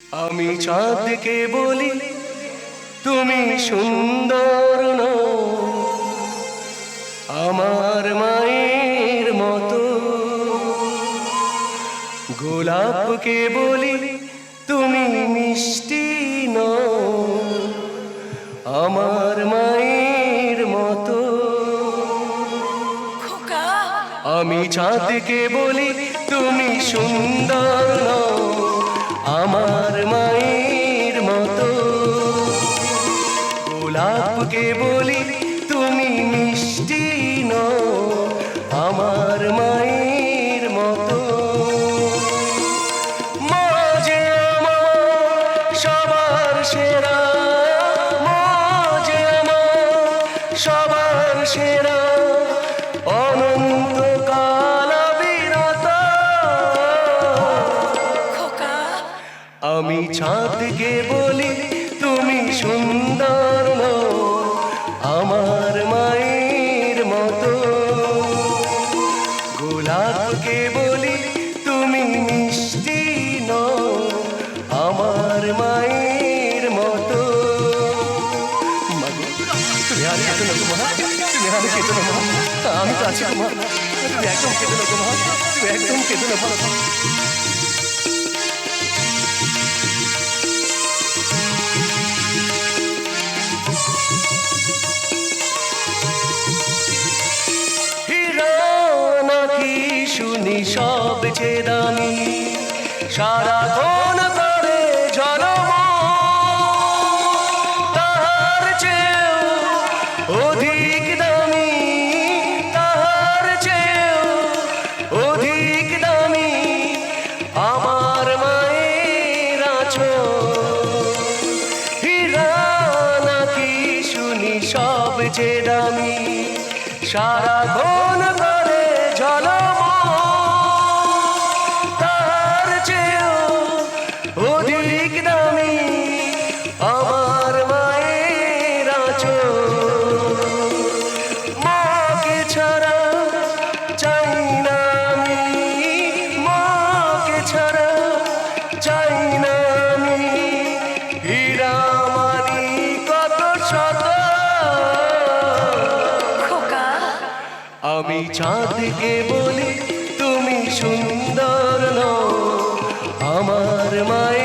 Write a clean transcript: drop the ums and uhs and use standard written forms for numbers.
আমি চাঁদকে বলি তুমি সুন্দর নও, আমার মায়ের মতো। গোলাপকে বলি তুমি মিষ্টি নও, আমার মায়ের মতো। আমি চাঁদকে বলি তুমি সুন্দর নও, আমার মায়ের মতো। গোলাপকে বলি তুমি মিষ্টি নও, আমার মায়ের মতো। মা যে আমার সবার সেরা, মা যে আমার সবার সেরা, অনন্তকাল বিরত। আমি চাঁদকে বলি তুমি সুন্দর নও, আমার মায়ের মতো। গোলাপকে বলি তুমি মিষ্টি নও, আমার মায়ের মতো। তুমি আর কেঁদো না মা, তুমি আর কেঁদো না মা, আমি তো আছি মা। তুমি একদম কেঁদো না মা, তুমি একদম কেঁদো না মা। শুনি সবচেয়ে দামি, সারাক্ষণ করে জনম, তাহার চেয়েও অধিক দামি, তাহার চেয়েও অধিক দামি আমার মায়ের আঁচল। হীরা নাকি শুনি সবচেয়ে দামি, সারাক্ষণ করে জনম, অধিক দামি আমার মায়ের আঁচল। মাকে ছাড়া চাই না আমি, মাকে ছাড়া চাই না আমি, হীরা মানি কত শত। আমি চাঁদকে বলি তুমি সুন্দর নও, আমার মায়ের